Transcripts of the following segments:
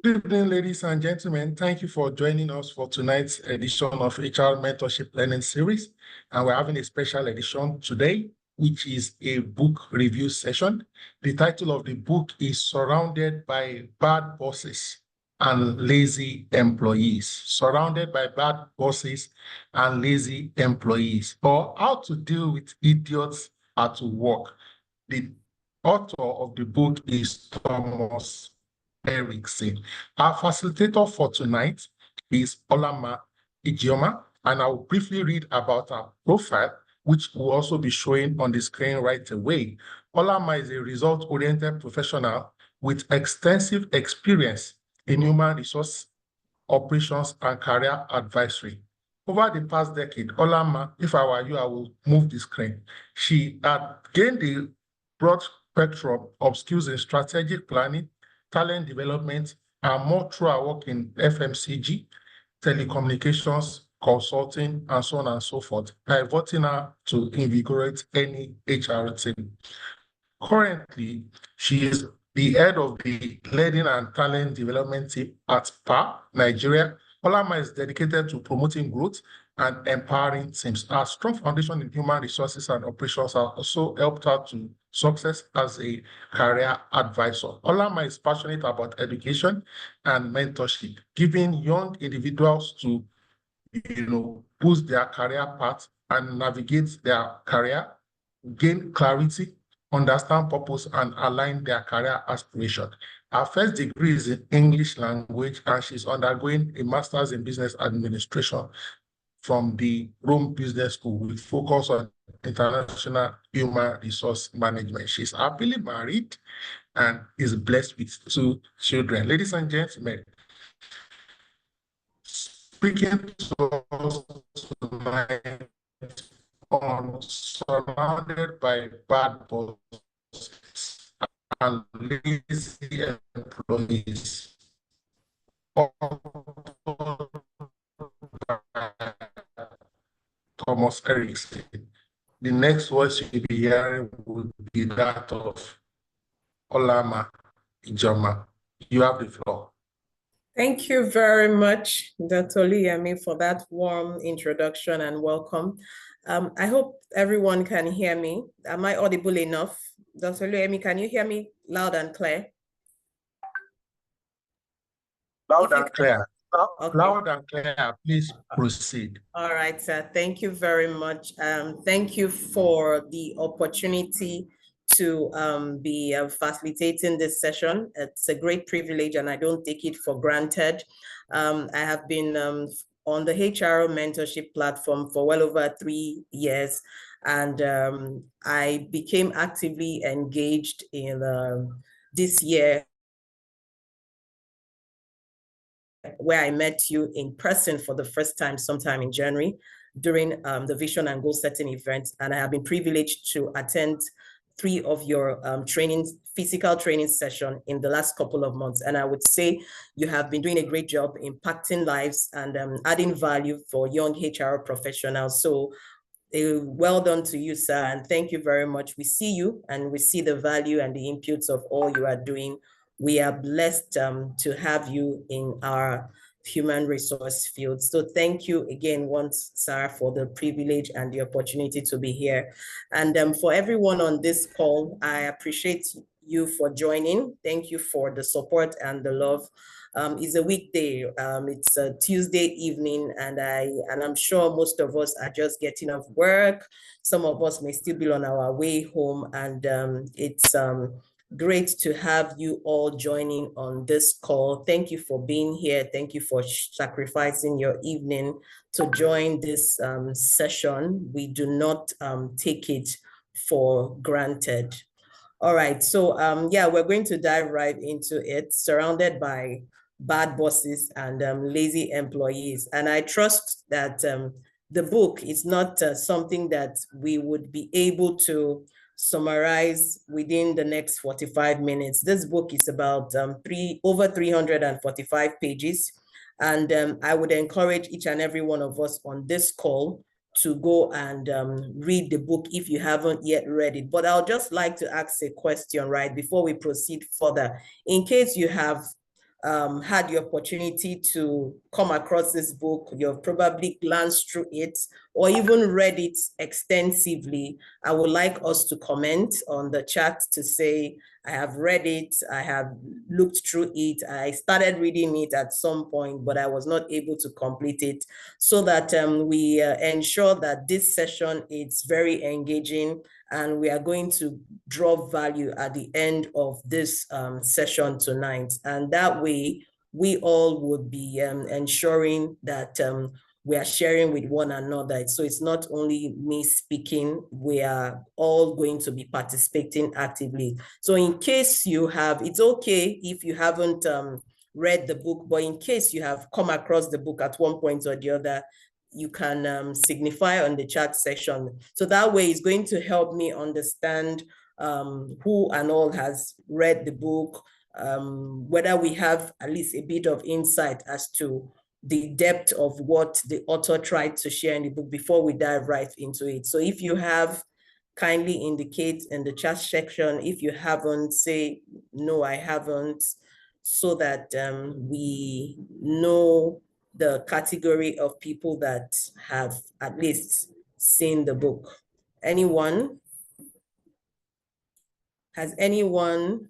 Good evening, ladies and gentlemen. Thank you for joining us for tonight's edition of HR Mentorship Learning Series. And we're having a special edition today, which is a book review session. The title of the book is Surrounded by Bad Bosses and Lazy Employees. Surrounded by Bad Bosses and Lazy Employees, or How to Deal with Idiots at Work. The author of the book is Thomas Erickson. Our facilitator for tonight is Olama Ijeoma, and I'll briefly read about her profile, which will also be showing on the screen right away. Olama is a result-oriented professional with extensive experience in human resource operations and career advisory. Over the past decade, Olama, if I were you, I will move the screen. She had gained a broad spectrum of skills in strategic planning, talent development, and more through our work in FMCG, telecommunications, consulting, and so on and so forth, pivoting her to invigorate any HR team. Currently, she is the head of the Learning and Talent Development team at PAR, Nigeria. Olama is dedicated to promoting growth and empowering teams. Her strong foundation in human resources and operations has also helped her to success as a career advisor. Olama is passionate about education and mentorship, giving young individuals to boost their career path and navigate their career, gain clarity, understand purpose, and align their career aspiration. Her first degree is in English language, and she's undergoing a master's in business administration from the Rome Business School with focus on international human resource management. She's happily married and is blessed with 2 children. Ladies and gentlemen, speaking to us tonight on Surrounded by Bad Bosses and Lazy Employees, Thomas Erickson. The next voice you'll be hearing will be that of Olama Ijeoma. You have the floor. Thank you very much, Dr. Oluyemi, for that warm introduction and welcome. I hope everyone can hear me. Am I audible enough? Dr. Oluyemi, can you hear me loud and clear? Loud and clear. Okay. Loud and clear, please proceed. All right, sir. Thank you very much. Thank you for the opportunity to be facilitating this session. It's a great privilege and I don't take it for granted. I have been on the HR mentorship platform for well over 3 years, and I became actively engaged in this year, where I met you in person for the first time sometime in January during the Vision and Goal Setting event. And I have been privileged to attend 3 of your physical training session in the last couple of months. And I would say you have been doing a great job impacting lives and adding value for young HR professionals. So well done to you, sir. And thank you very much. We see you and we see the value and the inputs of all you are doing. We are blessed to have you in our human resource field. So thank you again once, sir, for the privilege and the opportunity to be here. And for everyone on this call, I appreciate you for joining. Thank you for the support and the love. It's a weekday. It's a Tuesday evening, and I'm sure most of us are just getting off work. Some of us may still be on our way home, and it's great to have you all joining on this call. Thank you for being here. Thank you for sacrificing your evening to join this session. We do not take it for granted. All right, so yeah, we're going to dive right into it, surrounded by bad bosses and lazy employees. And I trust that the book is not something that we would be able to summarize within the next 45 minutes. This book is about over 345 pages. And I would encourage each and every one of us on this call to go and read the book if you haven't yet read it. But I'll just like to ask a question, right, before we proceed further. In case you have had the opportunity to come across this book, you've probably glanced through it or even read it extensively, I would like us to comment on the chat to say, I have read it, I have looked through it, I started reading it at some point, but I was not able to complete it, so that we ensure that this session is very engaging and we are going to draw value at the end of this session tonight. And that way, we all would be ensuring that we are sharing with one another. So it's not only me speaking, we are all going to be participating actively. So in case you have, it's okay if you haven't read the book, but in case you have come across the book at one point or the other, you can signify on the chat section. So that way it's going to help me understand who and all has read the book, whether we have at least a bit of insight as to the depth of what the author tried to share in the book before we dive right into it. So if you have, kindly indicate in the chat section. If you haven't, say, no, I haven't, so that we know the category of people that have at least seen the book. Anyone? Has anyone?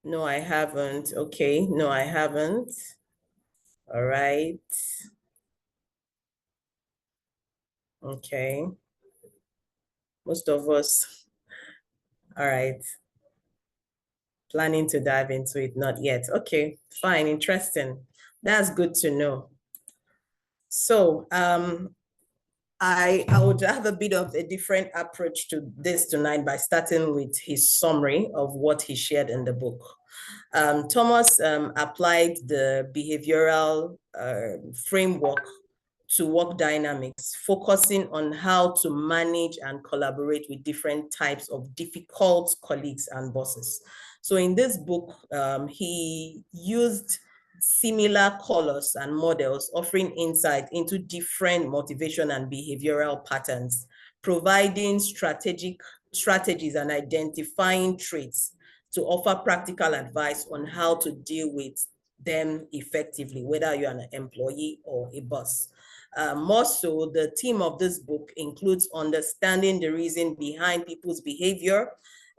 No, I haven't. Okay, no, I haven't. All right. Okay. Most of us. All right. Planning to dive into it, not yet. Okay, fine, interesting. That's good to know. So I would have a bit of a different approach to this tonight by starting with his summary of what he shared in the book. Thomas applied the behavioral framework to work dynamics, focusing on how to manage and collaborate with different types of difficult colleagues and bosses. So in this book, he used similar colors and models, offering insight into different motivation and behavioral patterns, providing strategies and identifying traits to offer practical advice on how to deal with them effectively, whether you're an employee or a boss. More so, the theme of this book includes understanding the reason behind people's behavior,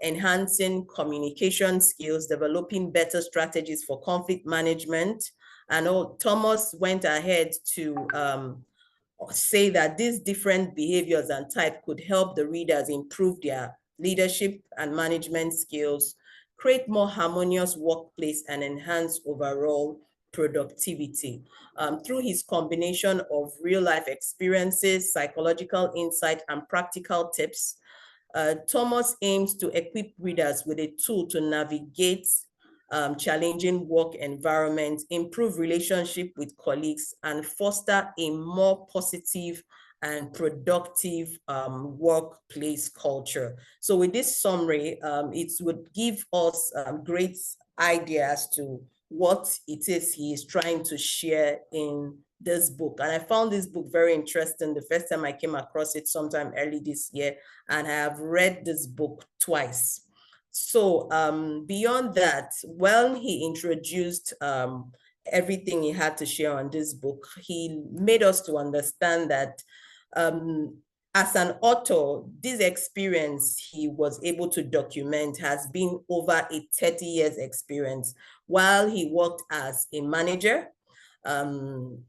enhancing communication skills, developing better strategies for conflict management. And Thomas went ahead to say that these different behaviors and types could help the readers improve their leadership and management skills, create more harmonious workplace, and enhance overall productivity. Through his combination of real-life experiences, psychological insight, and practical tips, Thomas aims to equip readers with a tool to navigate challenging work environments, improve relationship with colleagues, and foster a more positive and productive workplace culture. So with this summary, it would give us great ideas to what it is he is trying to share in this book. And I found this book very interesting the first time I came across it sometime early this year, and I have read this book twice. So beyond that, when he introduced everything he had to share on this book, he made us to understand that as an author, this experience he was able to document has been over a 30 years experience. While he worked as a manager,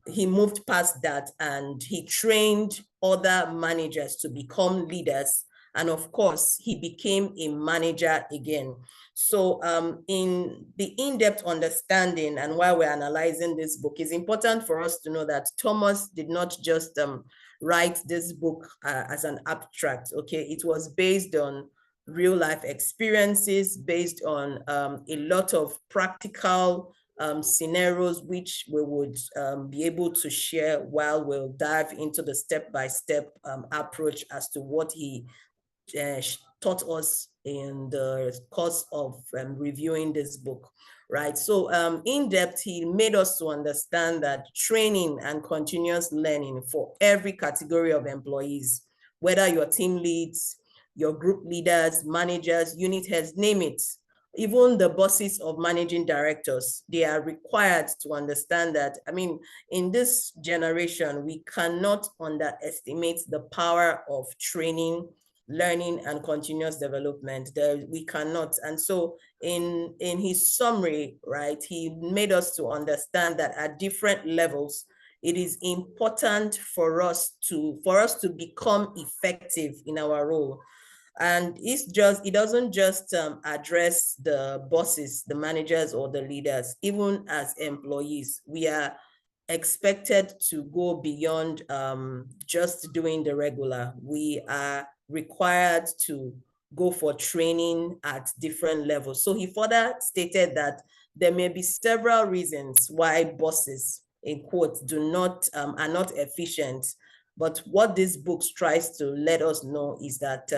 he moved past that and he trained other managers to become leaders. And of course, he became a manager again. So in the in-depth understanding and while we're analyzing this book, it's important for us to know that Thomas did not just write this book as an abstract, okay? It was based on real life experiences, based on a lot of practical scenarios, which we would be able to share while we'll dive into the step-by-step approach as to what he taught us in the course of reviewing this book, right? So in depth, he made us to understand that training and continuous learning for every category of employees, whether your team leads, your group leaders, managers, unit heads, name it, even the bosses of managing directors, they are required to understand that, I mean, in this generation, we cannot underestimate the power of training, learning, and continuous development. We cannot. And so in his summary, right, he made us to understand that at different levels, it is important for us to become effective in our role. And it doesn't just address the bosses, the managers, or the leaders. Even as employees, we are expected to go beyond just doing the regular. We are required to go for training at different levels. So he further stated that there may be several reasons why bosses, in quotes, are not efficient. But what this book tries to let us know is that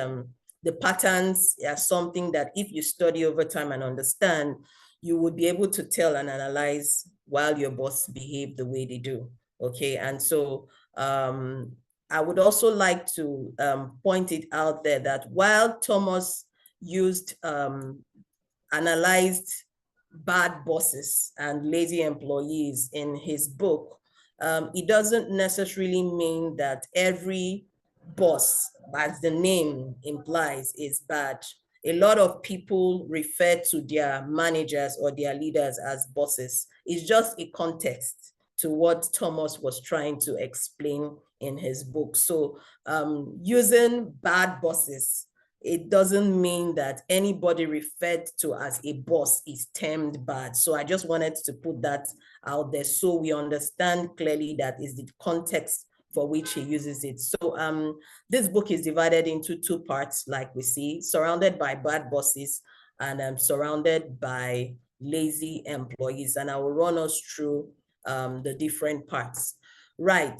the patterns are something that if you study over time and understand, you would be able to tell and analyze while your boss behave the way they do. Okay, and so I would also like to point it out there that while Thomas analyzed bad bosses and lazy employees in his book, it doesn't necessarily mean that every boss, as the name implies, is bad. A lot of people refer to their managers or their leaders as bosses. It's just a context to what Thomas was trying to explain in his book. So using bad bosses, it doesn't mean that anybody referred to as a boss is termed bad. So I just wanted to put that out there so we understand clearly that is the context for which he uses it. So this book is divided into two parts, like we see, surrounded by bad bosses and surrounded by lazy employees. And I will run us through the different parts. Right.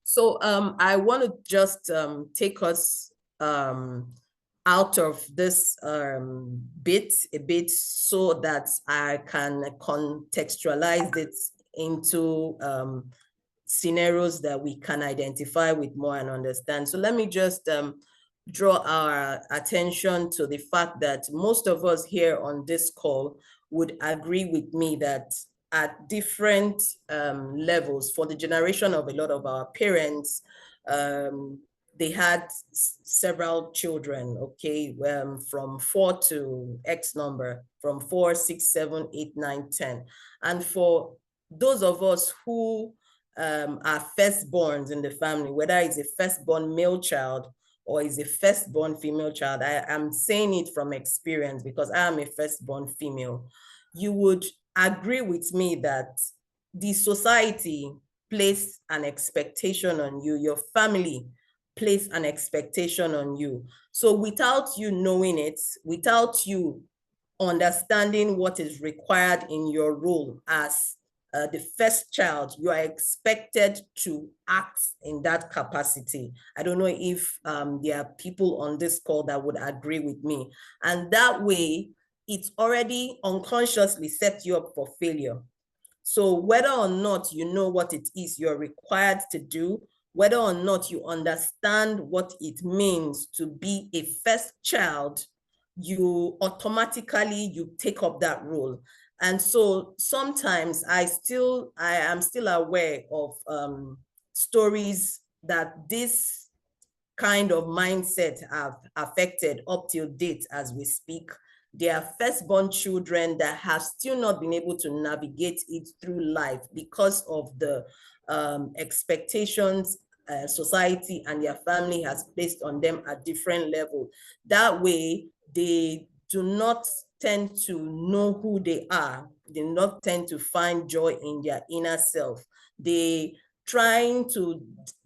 So I want to just take us out of this bit a bit so that I can contextualize it into scenarios that we can identify with more and understand. So let me just draw our attention to the fact that most of us here on this call would agree with me that at different levels, for the generation of a lot of our parents, they had several children, okay, from 4 to X number, from 4, 6, 7, 8, 9, 10. And for those of us who are firstborns in the family, whether it's a firstborn male child or is a firstborn female child, I am saying it from experience because I am a firstborn female, you would agree with me that the society placed an expectation on you, your family place an expectation on you. So without you knowing it, without you understanding what is required in your role as the first child, you are expected to act in that capacity. I don't know if there are people on this call that would agree with me. And that way, it's already unconsciously set you up for failure. So whether or not you know what it is you're required to do, whether or not you understand what it means to be a first child, you automatically take up that role. And so sometimes I am still aware of stories that this kind of mindset have affected up till date as we speak. There are firstborn children that have still not been able to navigate it through life because of the expectations society and their family has placed on them at different levels. That way, they do not tend to know who they are. They do not tend to find joy in their inner self. They trying to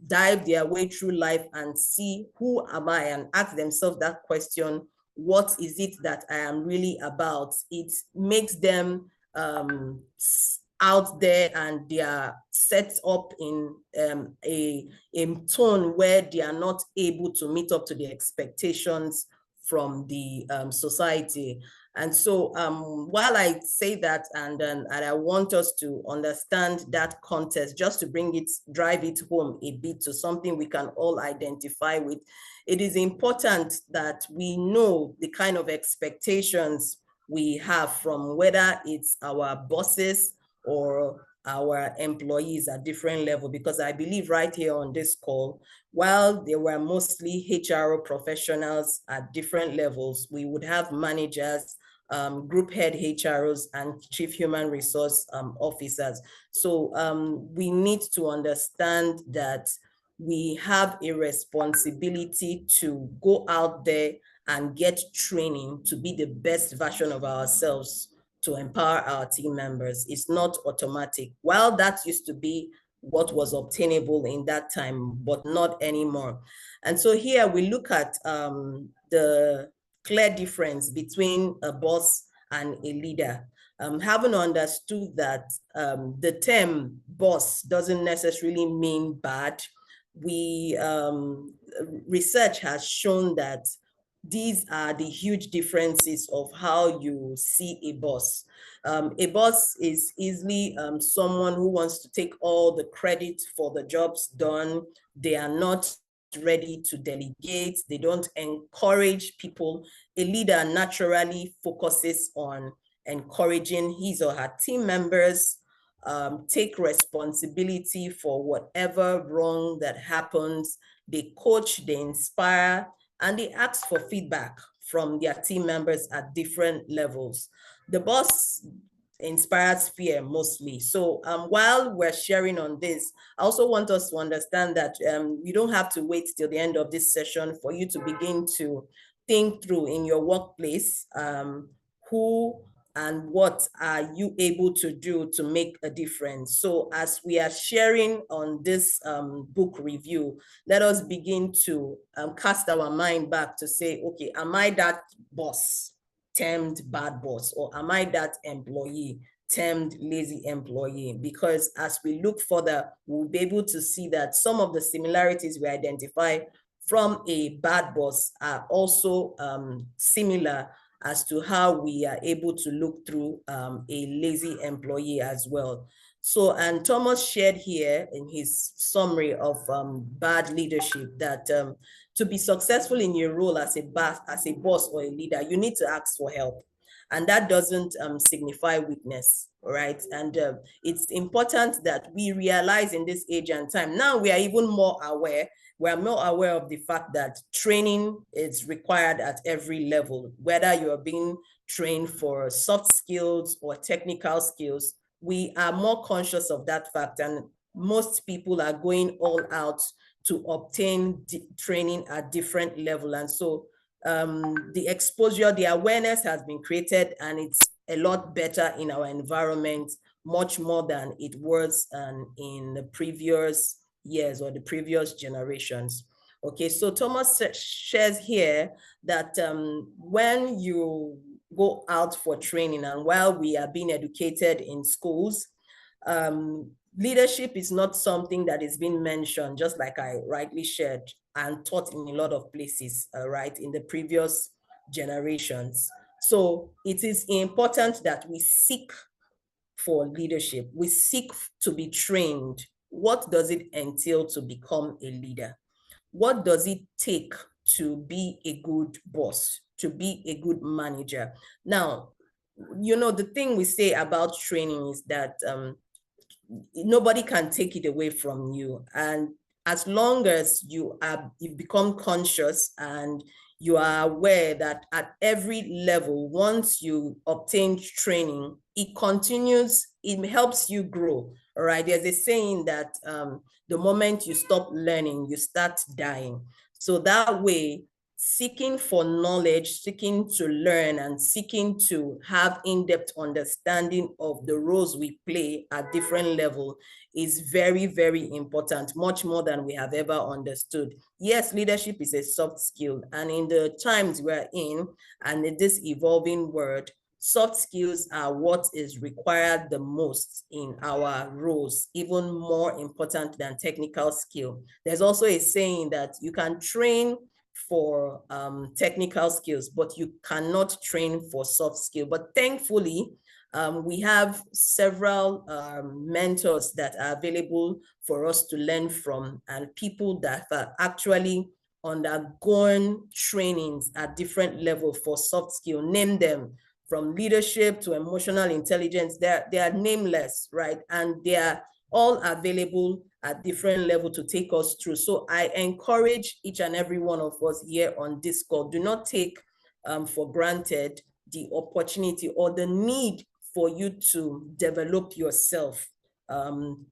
dive their way through life and see who am I and ask themselves that question, what is it that I am really about? It makes them out there and they are set up in a tone where they are not able to meet up to the expectations from the society. And so while I say that, and I want us to understand that context, just to drive it home a bit to something we can all identify with, it is important that we know the kind of expectations we have from whether it's our bosses or our employees at different level, because I believe right here on this call, while there were mostly HRO professionals at different levels, we would have managers, group head HROs, and chief human resource officers. So we need to understand that we have a responsibility to go out there and get training to be the best version of ourselves, to empower our team members. It's not automatic. While that used to be what was obtainable in that time, but not anymore. And so here we look at the clear difference between a boss and a leader. Having understood that the term boss doesn't necessarily mean bad, research has shown that these are the huge differences of how you see a boss. A boss is easily someone who wants to take all the credit for the jobs done. They are not ready to delegate. They don't encourage people. A leader naturally focuses on encouraging his or her team members, take responsibility for whatever wrong that happens. They coach, they inspire, and they ask for feedback from their team members at different levels. The boss inspires fear mostly. So while we're sharing on this, I also want us to understand that you don't have to wait till the end of this session for you to begin to think through in your workplace, who and what are you able to do to make a difference. So as we are sharing on this book review, let us begin to cast our mind back to say, okay, am I that boss termed bad boss, or am I that employee termed lazy employee? Because as we look further, we'll be able to see that some of the similarities we identify from a bad boss are also similar as to how we are able to look through a lazy employee as well. So, and Thomas shared here in his summary of bad leadership that to be successful in your role as a boss or a leader, you need to ask for help. And that doesn't signify weakness, right? And it's important that we realize in this age and time, now we are even more aware. We are more aware of the fact that training is required at every level, whether you are being trained for soft skills or technical skills. We are more conscious of that fact, and most people are going all out to obtain training at different level. And so the exposure, the awareness has been created, and it's a lot better in our environment, much more than it was in the previous years or the previous generations. Okay, so Thomas shares here that when you go out for training, and while we are being educated in schools, leadership is not something that is being mentioned, just like I rightly shared, and taught in a lot of places, right, in the previous generations. So it is important that we seek for leadership. We seek to be trained. What does it entail to become a leader? What does it take to be a good boss, to be a good manager? Now, you know, the thing we say about training is that nobody can take it away from you. And as long as you've become conscious and you are aware that at every level, once you obtain training, it continues, it helps you grow. All right. There's a saying that the moment you stop learning, you start dying. So that way, seeking for knowledge, seeking to learn, and seeking to have in-depth understanding of the roles we play at different levels is very, very important, much more than we have ever understood. Yes, leadership is a soft skill, and in the times we're in, and in this evolving world, soft skills are what is required the most in our roles, even more important than technical skill. There's also a saying that you can train for technical skills, but you cannot train for soft skill. But thankfully, we have several mentors that are available for us to learn from, and people that are actually undergone trainings at different levels for soft skill. Name them: from leadership to emotional intelligence, they are nameless, right? And they are all available at different levels to take us through. So I encourage each and every one of us here on this call, do not take for granted the opportunity or the need for you to develop yourself on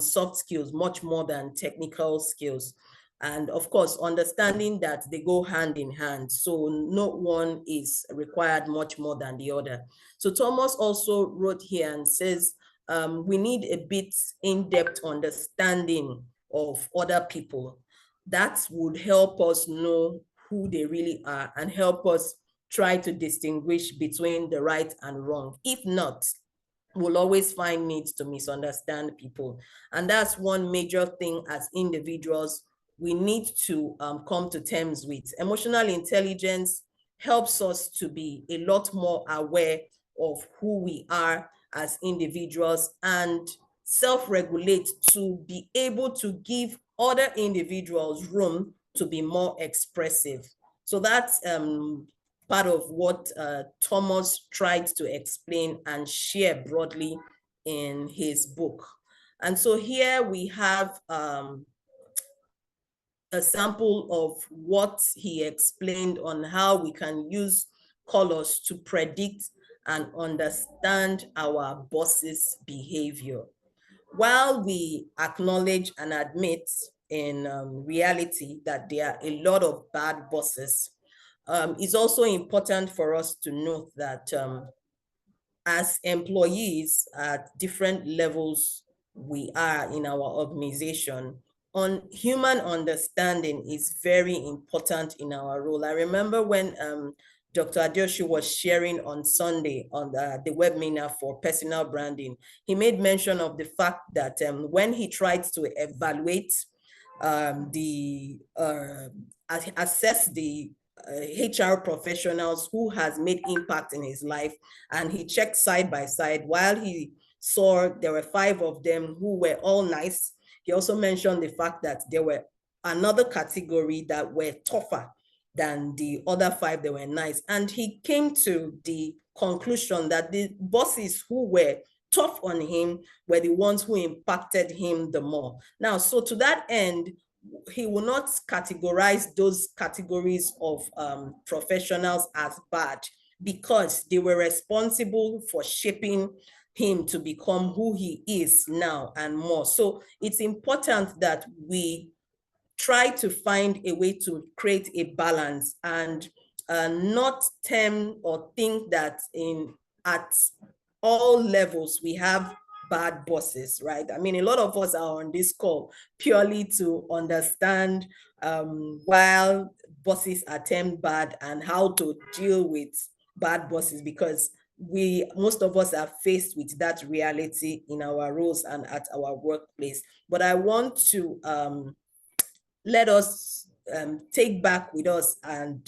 soft skills, much more than technical skills. And of course, understanding that they go hand in hand. So no one is required much more than the other. So Thomas also wrote here and says, we need a bit in-depth understanding of other people. That would help us know who they really are and help us try to distinguish between the right and wrong. If not, we'll always find needs to misunderstand people. And that's one major thing as individuals we need to come to terms with. Emotional intelligence helps us to be a lot more aware of who we are as individuals and self-regulate to be able to give other individuals room to be more expressive. So that's part of what Thomas tried to explain and share broadly in his book. And so here we have a sample of what he explained on how we can use colors to predict and understand our boss's behavior. While we acknowledge and admit in reality that there are a lot of bad bosses, it's also important for us to note that as employees at different levels we are in our organization, human understanding is very important in our role. I remember when Dr. Adeosu was sharing on Sunday on the webinar for personal branding, he made mention of the fact that when he tried to evaluate assess the HR professionals who has made impact in his life, and he checked side by side. While he saw there were 5 of them who were all nice, he also mentioned the fact that there were another category that were tougher than the other 5 that were nice. And he came to the conclusion that the bosses who were tough on him were the ones who impacted him the more. Now, so to that end, he will not categorize those categories of professionals as bad because they were responsible for shaping him to become who he is now and more. So it's important that we try to find a way to create a balance and not term or think that at all levels we have bad bosses, right? I mean, a lot of us are on this call purely to understand while bosses are termed bad and how to deal with bad bosses, because most of us are faced with that reality in our roles and at our workplace. But I want to let us take back with us and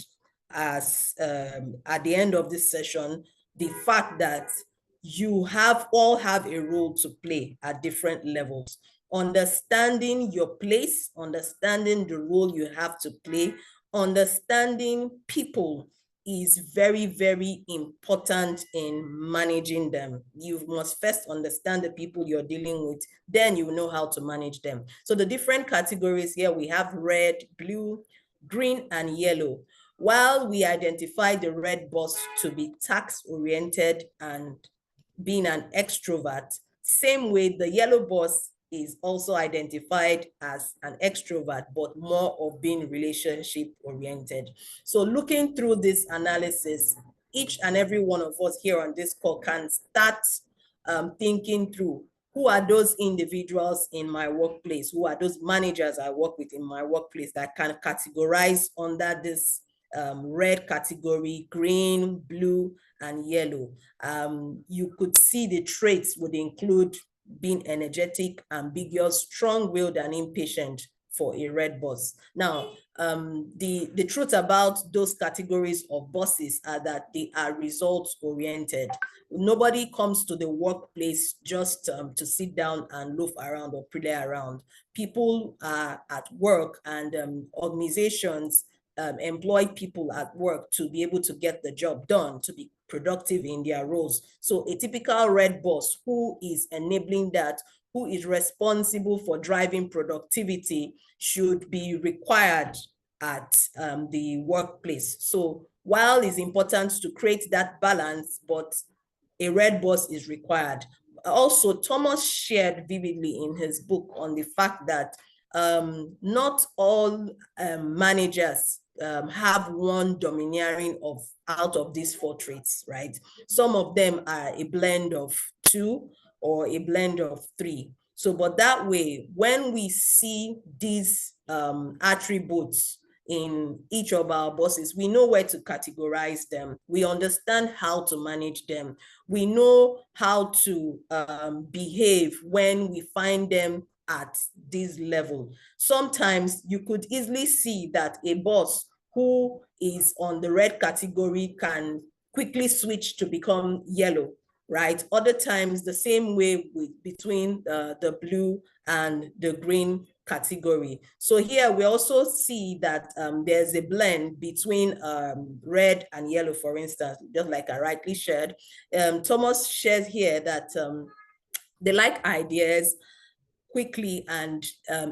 as at the end of this session, the fact that you all have a role to play at different levels. Understanding your place, understanding the role you have to play, understanding people is very, very important in managing them. You must first understand the people you're dealing with, then you know how to manage them. So the different categories here, we have red, blue, green, and yellow. While we identify the red boss to be task-oriented and being an extrovert, same way the yellow boss is also identified as an extrovert, but more of being relationship-oriented. So looking through this analysis, each and every one of us here on this call can start thinking through who are those individuals in my workplace, who are those managers I work with in my workplace that can categorize under this red category, green, blue, and yellow. You could see the traits would include being energetic, ambiguous, strong-willed, and impatient for a red boss. Now, the truth about those categories of bosses are that they are results-oriented. Nobody comes to the workplace just to sit down and loaf around or play around. People are at work, and organizations employ people at work to be able to get the job done, to be productive in their roles. So a typical red boss who is enabling that, who is responsible for driving productivity, should be required at the workplace. So while it's important to create that balance, but a red boss is required. Also, Thomas shared vividly in his book on the fact that not all managers have one domineering out of these 4 traits, right? Some of them are a blend of 2 or a blend of 3. So, but that way, when we see these attributes in each of our bosses, we know where to categorize them. We understand how to manage them. We know how to behave when we find them at this level. Sometimes you could easily see that a boss who is on the red category can quickly switch to become yellow, right? Other times, the same way between the blue and the green category. So here we also see that there's a blend between red and yellow, for instance, just like I rightly shared. Thomas shares here that they like ideas quickly and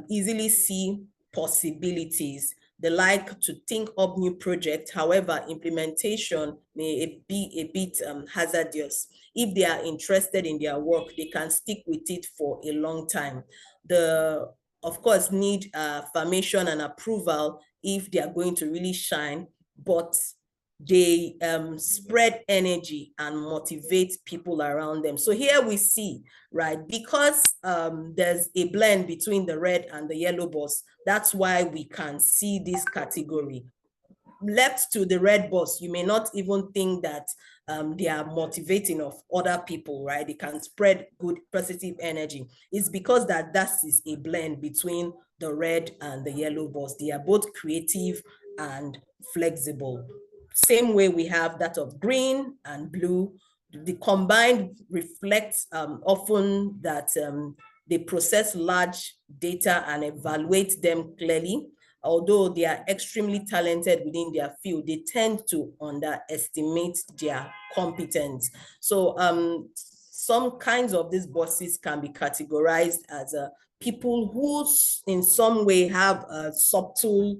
easily see possibilities. They like to think up new projects. However, implementation may be a bit hazardous. If they are interested in their work, they can stick with it for a long time. Of course, need affirmation and approval if they are going to really shine, but they spread energy and motivate people around them. So here we see, right, because there's a blend between the red and the yellow boss, that's why we can see this category. Left to the red boss, you may not even think that they are motivating of other people, right? They can spread good positive energy. It's because that is a blend between the red and the yellow boss. They are both creative and flexible. Same way we have that of green and blue. The combined reflects often that they process large data and evaluate them clearly. Although they are extremely talented within their field, they tend to underestimate their competence. So some kinds of these bosses can be categorized as people who in some way have a subtle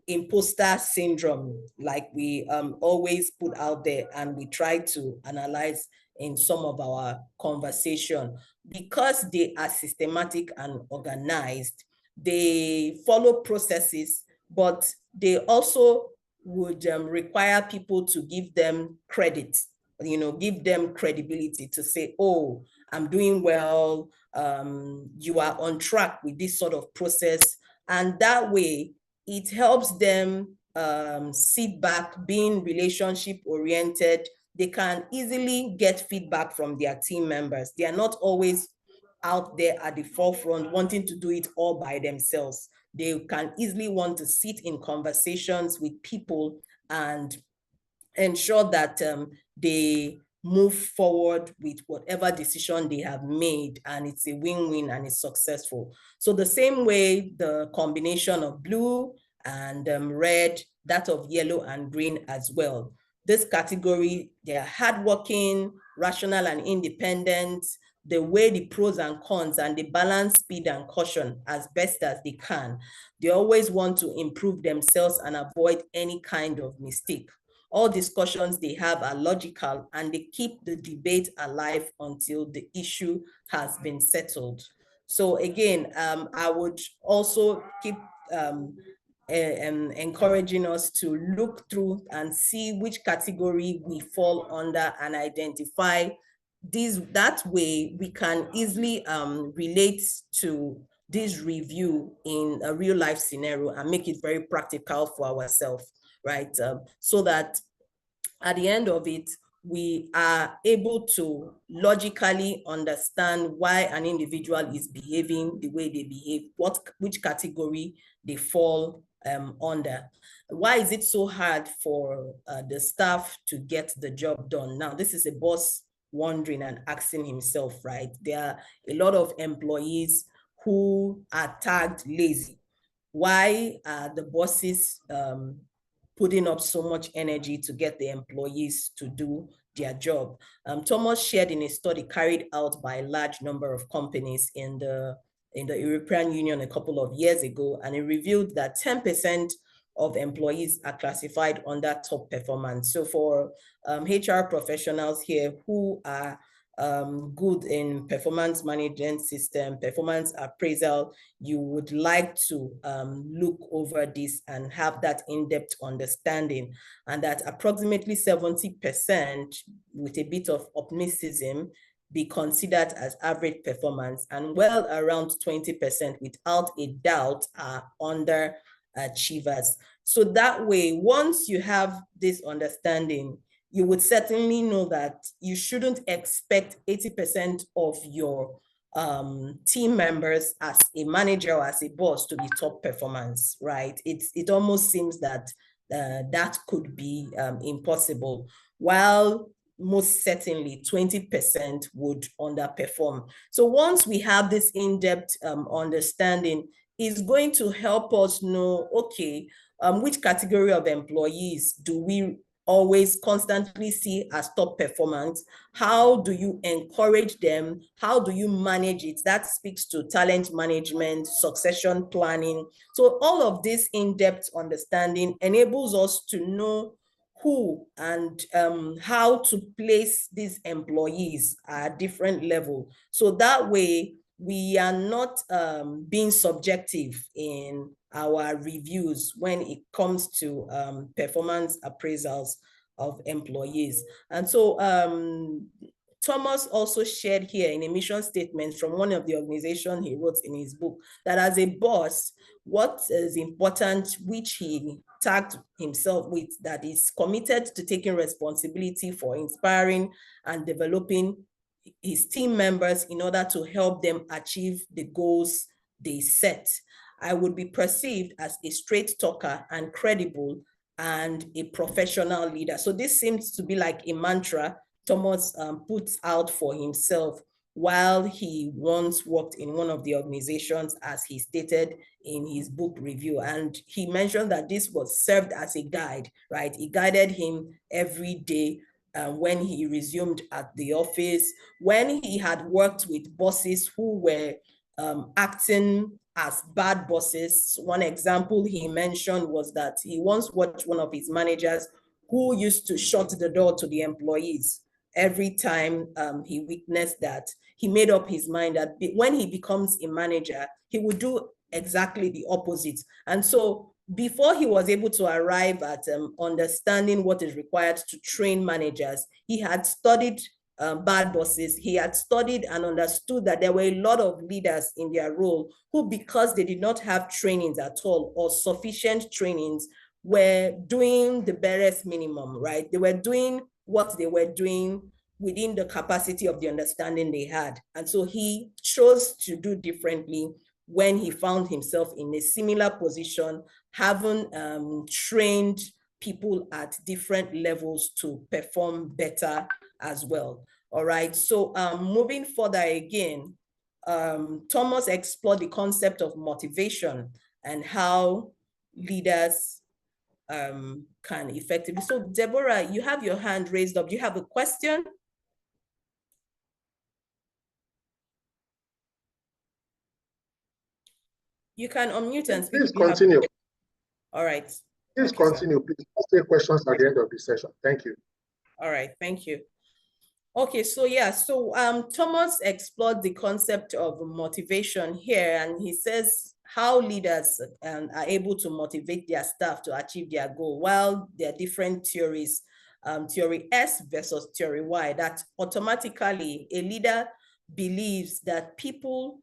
imposter syndrome, like we always put out there and we try to analyze in some of our conversation. Because they are systematic and organized, they follow processes, but they also would require people to give them credit, give them credibility to say, oh, I'm doing well, you are on track with this sort of process. And that way, it helps them sit back, being relationship oriented. They can easily get feedback from their team members. They are not always out there at the forefront wanting to do it all by themselves. They can easily want to sit in conversations with people and ensure that they move forward with whatever decision they have made, and it's a win-win and it's successful. So the same way, the combination of blue and red, that of yellow and green as well. This category, they are hardworking, rational and independent. They weigh the pros and cons and they balance speed and caution as best as they can. They always want to improve themselves and avoid any kind of mistake. All discussions they have are logical and they keep the debate alive until the issue has been settled. So again, I would also keep encouraging us to look through and see which category we fall under and identify these. That way we can easily relate to this review in a real life scenario and make it very practical for ourselves, right? So that at the end of it, we are able to logically understand why an individual is behaving the way they behave, which category they fall under. Why is it so hard for the staff to get the job done? Now, this is a boss wondering and asking himself, right? There are a lot of employees who are tagged lazy. Why are the bosses putting up so much energy to get the employees to do their job? Thomas shared in a study carried out by a large number of companies in the European Union a couple of years ago, and it revealed that 10% of employees are classified under top performance. So for HR professionals here who are good in performance management system, performance appraisal, you would like to look over this and have that in-depth understanding, and that approximately 70%, with a bit of optimism, be considered as average performance, and well around 20% without a doubt are underachievers. So that way, once you have this understanding, you would certainly know that you shouldn't expect 80% of your team members as a manager or as a boss to be top performance, right? It almost seems that that could be impossible, while most certainly 20% would underperform. So once we have this in-depth understanding, it's going to help us know, okay, which category of employees do we always constantly see as top performance? How do you encourage them? How do you manage it? That speaks to talent management, succession planning. So all of this in-depth understanding enables us to know who and how to place these employees at different level. So that way, we are not being subjective in our reviews when it comes to performance appraisals of employees. And so Thomas also shared here in a mission statement from one of the organizations he wrote in his book, that as a boss, what is important, which he tagged himself with, that is committed to taking responsibility for inspiring and developing his team members in order to help them achieve the goals they set. I would be perceived as a straight talker and credible and a professional leader. So this seems to be like a mantra Thomas puts out for himself while he once worked in one of the organizations, as he stated in his book review. And he mentioned that this was served as a guide, right? It guided him every day when he resumed at the office, when he had worked with bosses who were acting as bad bosses. One example he mentioned was that he once watched one of his managers who used to shut the door to the employees. Every time he witnessed that, he made up his mind that when he becomes a manager, he would do exactly the opposite. And so before he was able to arrive at understanding what is required to train managers, he had studied bad bosses. He had studied and understood that there were a lot of leaders in their role who, because they did not have trainings at all or sufficient trainings, were doing the barest minimum, right? They were doing what they were doing within the capacity of the understanding they had. And so he chose to do differently when he found himself in a similar position, having trained people at different levels to perform better as well. All right, so moving further again, Thomas explored the concept of motivation and how leaders can effectively. So Deborah, you have your hand raised up. Do you have a question? You can unmute and speak. Please continue. All right. Please continue. Please take questions at the end of the session. Thank you. All right, thank you. Okay, so yeah, so Thomas explored the concept of motivation here, and he says how leaders are able to motivate their staff to achieve their goal. While there are different theories, theory S versus theory Y, that automatically a leader believes that people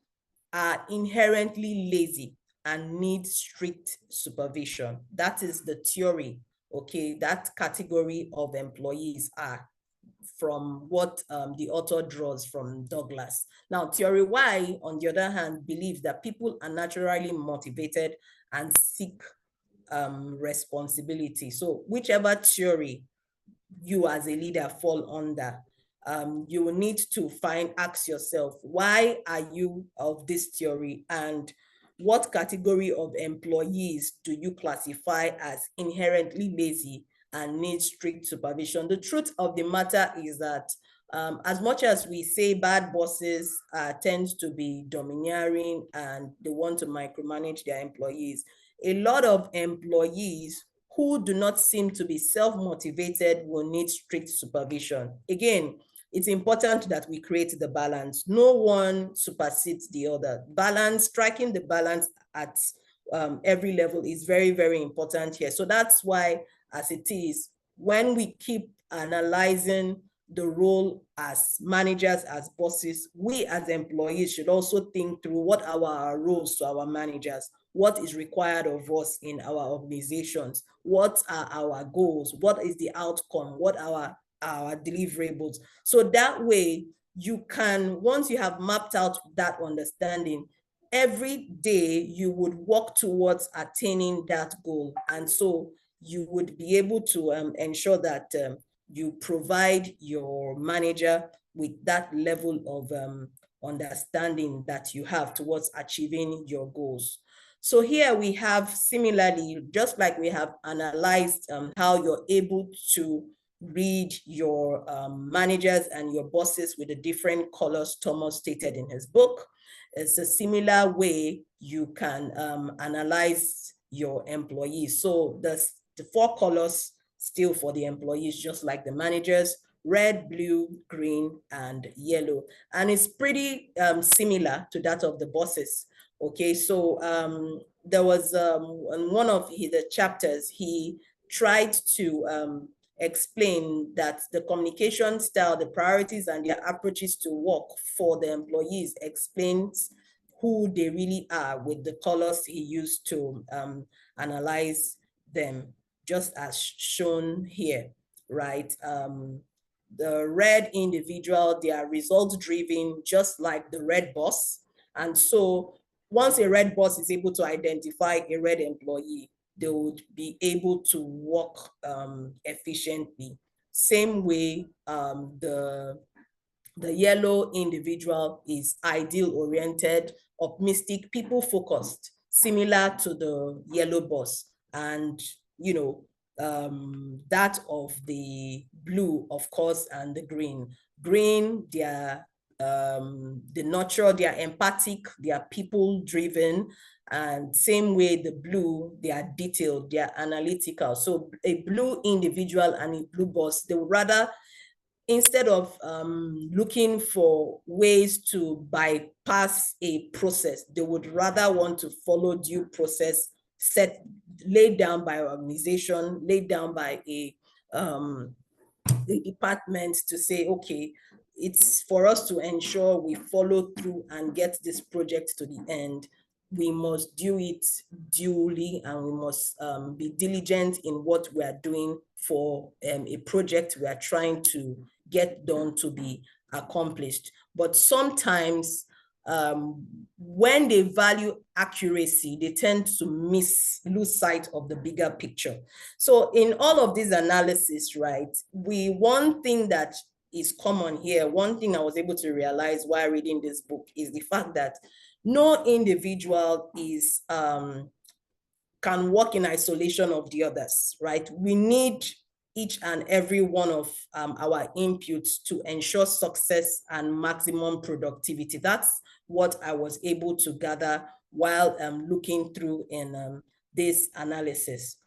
are inherently lazy and need strict supervision. That is the theory, okay, that category of employees are, from what the author draws from Douglas. Now, theory Y, on the other hand, believes that people are naturally motivated and seek responsibility. So whichever theory you as a leader fall under, you will need to ask yourself, why are you of this theory? And what category of employees do you classify as inherently lazy and need strict supervision? The truth of the matter is that as much as we say bad bosses tend to be domineering and they want to micromanage their employees, a lot of employees who do not seem to be self-motivated will need strict supervision. Again, it's important that we create the balance. No one supersedes the other. Balance, striking the balance at every level is very, very important here. So that's why, as it is, when we keep analyzing the role as managers, as bosses, we as employees should also think through what are our roles to our managers, what is required of us in our organizations, what are our goals, what is the outcome, what are our deliverables. So that way you can, once you have mapped out that understanding, every day you would work towards attaining that goal. And so you would be able to ensure that you provide your manager with that level of understanding that you have towards achieving your goals. So here we have, similarly, just like we have analyzed how you're able to read your managers and your bosses with the different colors Thomas stated in his book, it's a similar way you can analyze your employees. So the 4 colors still for the employees, just like the managers: red, blue, green, and yellow. And it's pretty similar to that of the bosses. Okay, so there was in one of the chapters, he tried to explain that the communication style, the priorities, and their approaches to work for the employees explains who they really are with the colors he used to analyze them, just as shown here, right? The red individual, they are result-driven, just like the red boss. And so once a red boss is able to identify a red employee, they would be able to work efficiently. Same way, the yellow individual is ideal-oriented, optimistic, people-focused, similar to the yellow boss. And, you know, that of the blue, of course, and the green. Green, they are the nurture, they are empathic, they are people-driven, and same way the blue, they are detailed, they are analytical. So a blue individual and a blue boss, they would rather, instead of looking for ways to bypass a process, they would rather want to follow due process laid down by an organization, laid down by a department, to say, okay, it's for us to ensure we follow through and get this project to the end. We must do it duly, and we must be diligent in what we are doing for a project we are trying to get done to be accomplished. But sometimes when they value accuracy, they tend to lose sight of the bigger picture. So in all of this analysis, right, one thing that is common here, one thing I was able to realize while reading this book is the fact that no individual can work in isolation of the others, right? We need each and every one of our inputs to ensure success and maximum productivity. That's what I was able to gather while looking through in this analysis.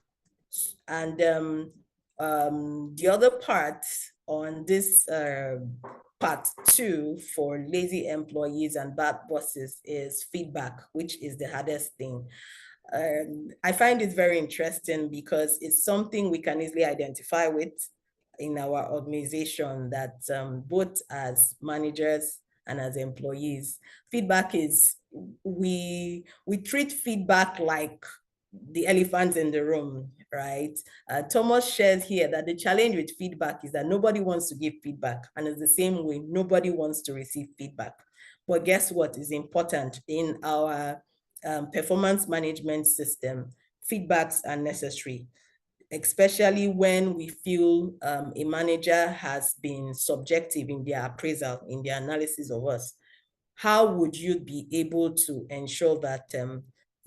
And the other part on this part 2 for lazy employees and bad bosses is feedback, which is the hardest thing. I find it very interesting because it's something we can easily identify with in our organization, that both as managers and as employees, feedback is, we treat feedback like the elephants in the room, right? Thomas shares here that the challenge with feedback is that nobody wants to give feedback, and it's the same way nobody wants to receive feedback. But guess what is important in our performance management system? Feedbacks are necessary, especially when we feel a manager has been subjective in their appraisal, in their analysis of us. How would you be able to ensure that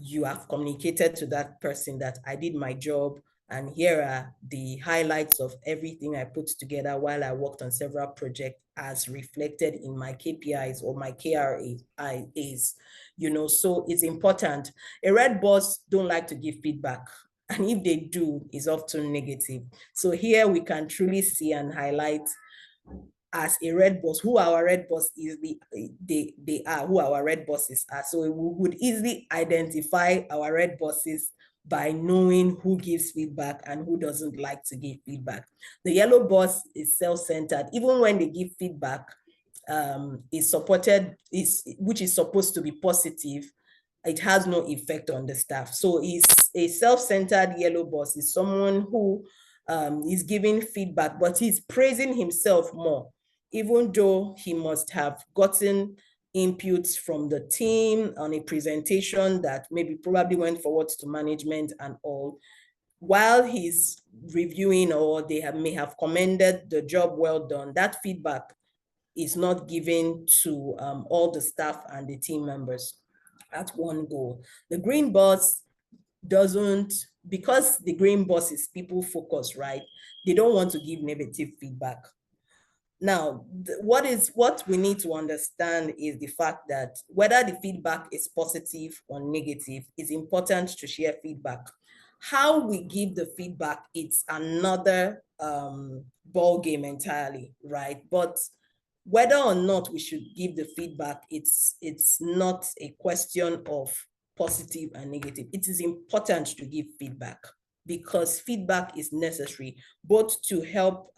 you have communicated to that person that I did my job, and here are the highlights of everything I put together while I worked on several projects as reflected in my KPIs or my KRAs, you know, so it's important. A red boss don't like to give feedback. And if they do, it's often negative. So here we can truly see and highlight as a red boss, who our red boss is, they are who our red bosses are. So we would easily identify our red bosses by knowing who gives feedback and who doesn't like to give feedback. The yellow boss is self-centered. Even when they give feedback, is supported, which is supposed to be positive, it has no effect on the staff. So is a self-centered yellow boss is someone who is giving feedback, but he's praising himself more, even though he must have gotten inputs from the team on a presentation that maybe probably went forward to management and all. While he's reviewing, or they may have commended the job well done, that feedback is not given to all the staff and the team members at one go. The green boss doesn't, because the green boss is people focused, right? They don't want to give negative feedback. Now, what we need to understand is the fact that whether the feedback is positive or negative, it's important to share feedback. How we give the feedback, it's another ball game entirely, right? But whether or not we should give the feedback, it's not a question of positive and negative. It is important to give feedback because feedback is necessary, both to help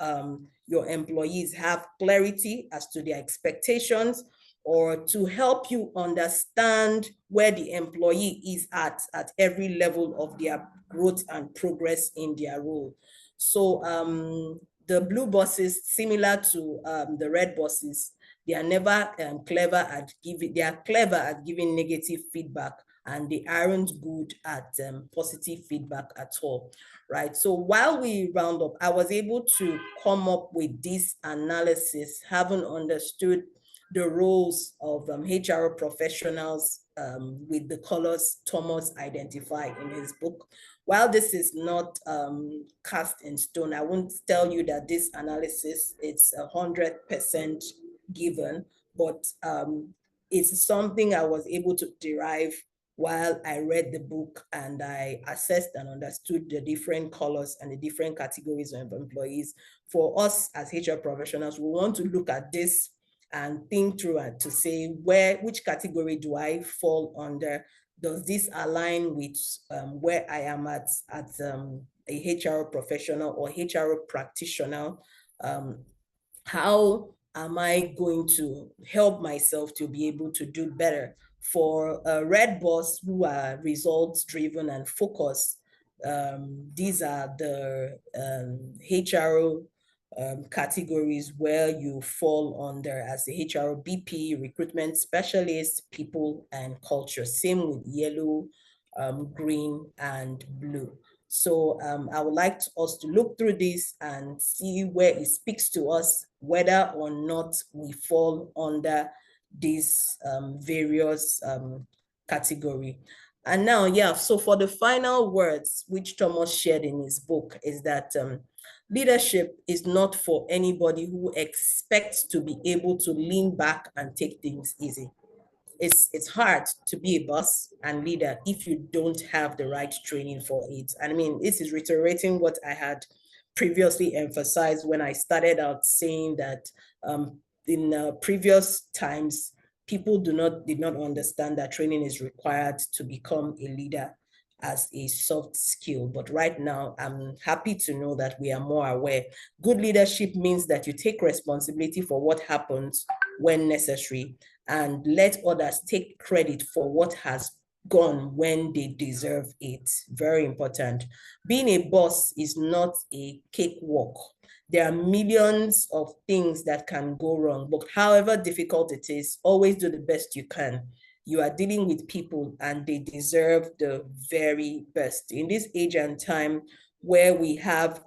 your employees have clarity as to their expectations, or to help you understand where the employee is at every level of their growth and progress in their role. So the blue bosses, similar to the red bosses, they are never clever at giving negative feedback, and they aren't good at positive feedback at all, right? So while we round up, I was able to come up with this analysis, having understood the roles of HR professionals with the colors Thomas identified in his book. While this is not cast in stone, I won't tell you that this analysis is 100% given, but it's something I was able to derive while I read the book, and I assessed and understood the different colors and the different categories of employees. For us as HR professionals, we want to look at this and think through it to say which category do I fall under? Does this align with where I am at a HR professional or HR practitioner? How am I going to help myself to be able to do better? For a red boss who are results driven and focused, these are the HR categories where you fall under as the HR BP, recruitment specialist, people and culture. Same with yellow, green and blue. So I would like us to look through this and see where it speaks to us, whether or not we fall under these various category. And now, so for the final words, which Thomas shared in his book, is that leadership is not for anybody who expects to be able to lean back and take things easy. It's hard to be a boss and leader if you don't have the right training for it. And I mean, this is reiterating what I had previously emphasized when I started out, saying that in previous times, people did not understand that training is required to become a leader as a soft skill. But right now, I'm happy to know that we are more aware. Good leadership means that you take responsibility for what happens when necessary, and let others take credit for what has gone when they deserve it. Very important. Being a boss is not a cakewalk. There are millions of things that can go wrong, but however difficult it is, always do the best you can. You are dealing with people and they deserve the very best. In this age and time where we have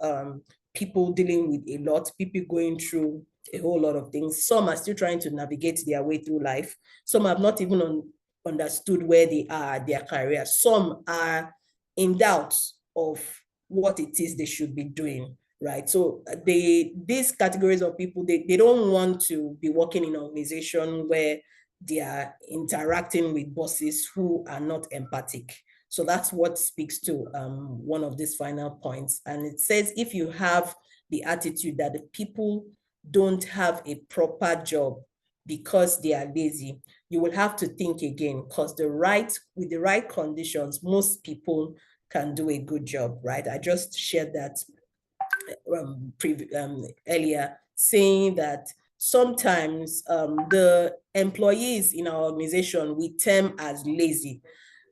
people dealing with a lot, people going through a whole lot of things. Some are still trying to navigate their way through life. Some have not even understood where they are, their career. Some are in doubt of what it is they should be doing, right? So these categories of people, they don't want to be working in an organization where they are interacting with bosses who are not empathic. So that's what speaks to one of these final points. And it says, if you have the attitude that the people don't have a proper job because they are lazy, you will have to think again, because with the right conditions, most people can do a good job, right? I just shared that earlier, saying that sometimes the employees in our organization we term as lazy.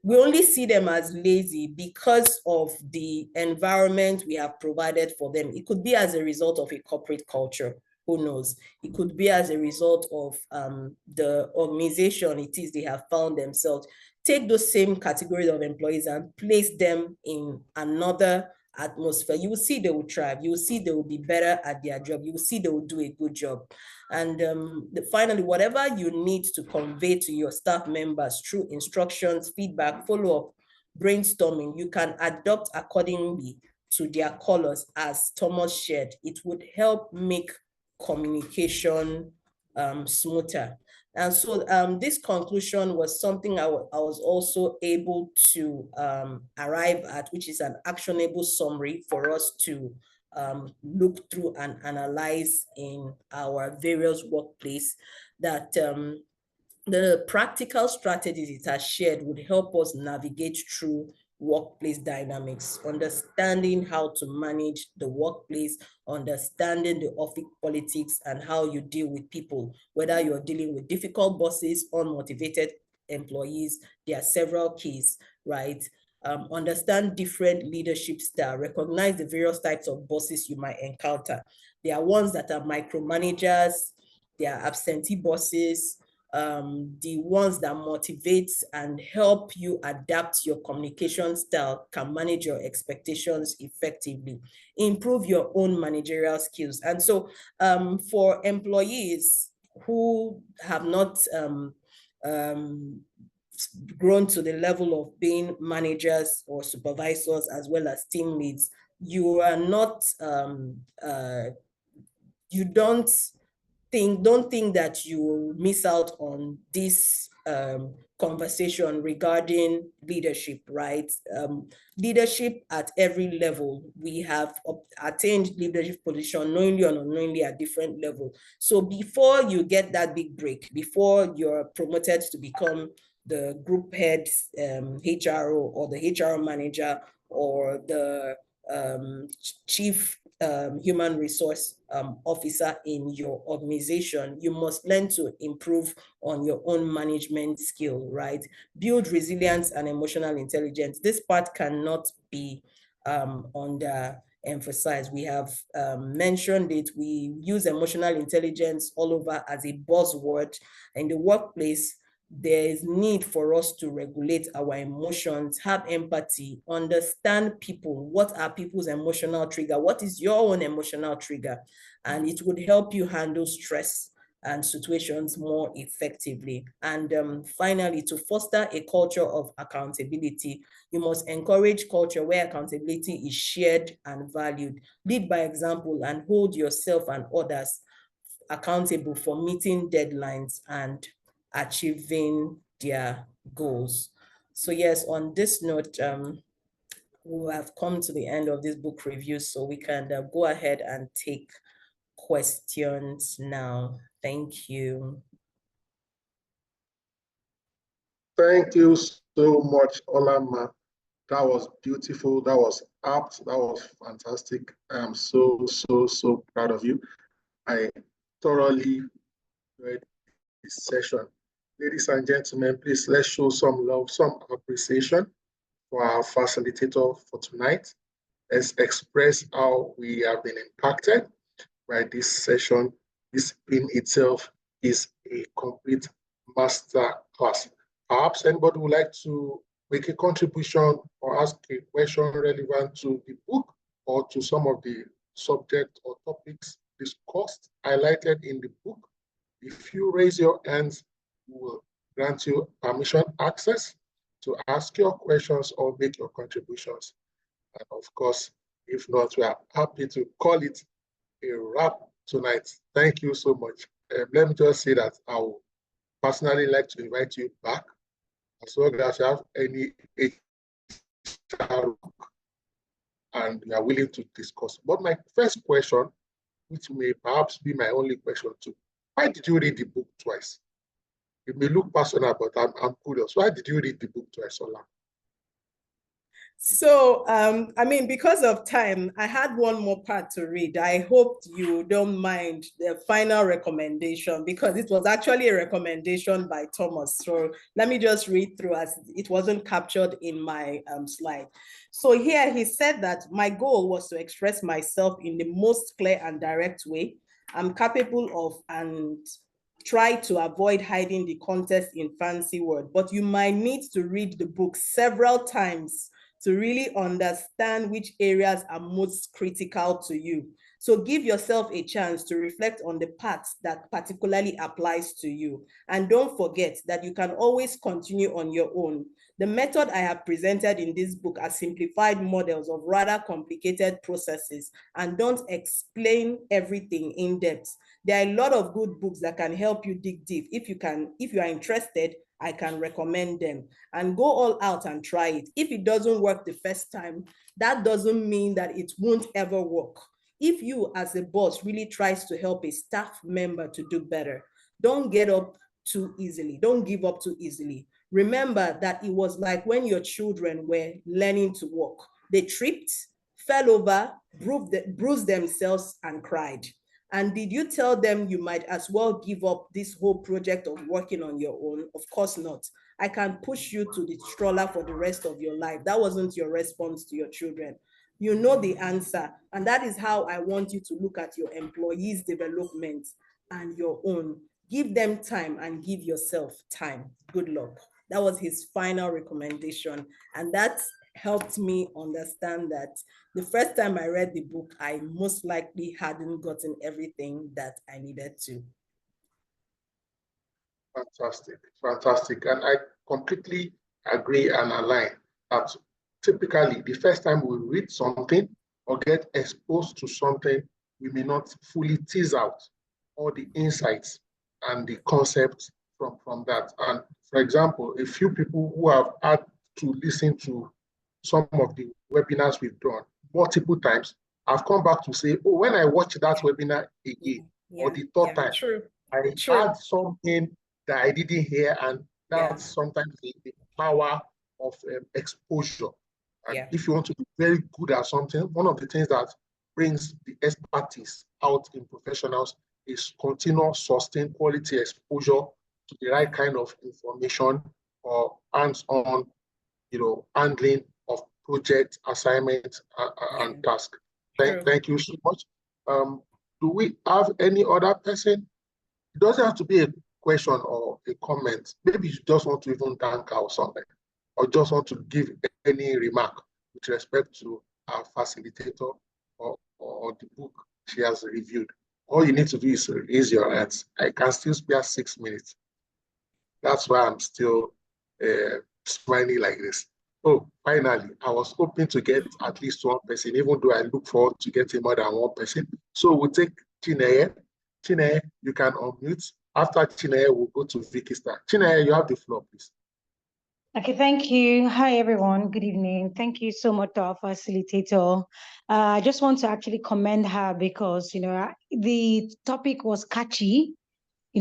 We only see them as lazy because of the environment we have provided for them. It could be as a result of a corporate culture. Who knows? It could be as a result of the organization it is they have found themselves. Take those same categories of employees and place them in another atmosphere. You will see they will thrive. You will see they will be better at their job. You will see they will do a good job. And finally, whatever you need to convey to your staff members through instructions, feedback, follow-up, brainstorming, you can adopt accordingly to their colors, as Thomas shared. It would help make communication smoother. And so this conclusion was something I was also able to arrive at, which is an actionable summary for us to look through and analyze in our various workplace, that the practical strategies it has shared would help us navigate through workplace dynamics, understanding how to manage the workplace, understanding the office politics and how you deal with people, whether you're dealing with difficult bosses, unmotivated employees. There are several keys, right? Understand different leadership style, recognize the various types of bosses you might encounter. There are ones that are micromanagers, there are absentee bosses, the ones that motivate and help you adapt your communication style, can manage your expectations effectively, improve your own managerial skills. And so for employees who have not grown to the level of being managers or supervisors as well as team leads, you are not, you don't think that you will miss out on this conversation regarding leadership, right? Leadership at every level. We have attained leadership position knowingly or unknowingly at different levels. So before you get that big break, before you're promoted to become the group head HRO or the HR manager or the chief human resource officer in your organization, you must learn to improve on your own management skill, right? Build resilience and emotional intelligence. This part cannot be underemphasized. We have mentioned it. We use emotional intelligence all over as a buzzword in the workplace. There is need for us to regulate our emotions, have empathy, understand people. What are people's emotional trigger? What is your own emotional trigger? And it would help you handle stress and situations more effectively. And finally, to foster a culture of accountability, you must encourage culture where accountability is shared and valued. Lead by example and hold yourself and others accountable for meeting deadlines and achieving their goals. So yes, on this note, we have come to the end of this book review, so we can go ahead and take questions now. Thank you. Thank you so much, Olama. That was beautiful. That was apt. That was fantastic. I am so proud of you. I thoroughly enjoyed this session. Ladies and gentlemen, please let's show some love, some appreciation for our facilitator for tonight. Let's express how we have been impacted by this session. This in itself is a complete master class. Perhaps anybody would like to make a contribution or ask a question relevant to the book or to some of the subjects or topics discussed, highlighted in the book. If you raise your hands, we will grant you permission access to ask your questions or make your contributions. And of course, if not, we are happy to call it a wrap tonight. Thank you so much. Let me just say that I would personally like to invite you back as long as you have any HR and you are willing to discuss. But my first question, which may perhaps be my only question too, why did you read the book twice? It may look personal, but I'm curious. Why did you read the book twice, Ola? So, I mean, because of time, I had one more part to read. I hope you don't mind the final recommendation, because it was actually a recommendation by Thomas. So let me just read through, as it wasn't captured in my slide. So here he said that my goal was to express myself in the most clear and direct way I'm capable of, and try to avoid hiding the context in fancy words. But you might need to read the book several times to really understand which areas are most critical to you. So give yourself a chance to reflect on the parts that particularly applies to you. And don't forget that you can always continue on your own. The method I have presented in this book are simplified models of rather complicated processes, and don't explain everything in depth. There are a lot of good books that can help you dig deep. If you are interested, I can recommend them, and go all out and try it. If it doesn't work the first time, that doesn't mean that it won't ever work. If you as a boss really tries to help a staff member to do better, don't get up too easily. Don't give up too easily. Remember that it was like when your children were learning to walk. They tripped, fell over, bruised themselves, and cried. And did you tell them you might as well give up this whole project of working on your own? Of course not. I can push you to the stroller for the rest of your life. That wasn't your response to your children. You know the answer. And that is how I want you to look at your employees' development and your own. Give them time and give yourself time. Good luck. That was his final recommendation. And that helped me understand that the first time I read the book, I most likely hadn't gotten everything that I needed to. Fantastic, fantastic. And I completely agree and align that typically the first time we read something or get exposed to something, we may not fully tease out all the insights and the concepts from that. And for example, a few people who have had to listen to some of the webinars we've done multiple times have come back to say, oh, when I watch that webinar again, or the third time, true. I had something that I didn't hear, and that's sometimes the power of exposure. And if you want to be very good at something, one of the things that brings the expertise out in professionals is continuous, sustained quality exposure to the right kind of information or hands-on, handling of project assignments and tasks. Thank you so much. Do we have any other person? It doesn't have to be a question or a comment. Maybe you just want to even thank her or something, or just want to give any remark with respect to our facilitator or the book she has reviewed. All you need to do is raise your hands. I can still spare 6 minutes. That's why I'm still smiling like this. Oh, finally, I was hoping to get at least one person, even though I look forward to getting more than one person. So we'll take Chineye. Chineye, you can unmute. After Chineye, we'll go to Vicky Star. Chineye, you have the floor, please. Okay, thank you. Hi, everyone. Good evening. Thank you so much to our facilitator. I just want to actually commend her because, the topic was catchy,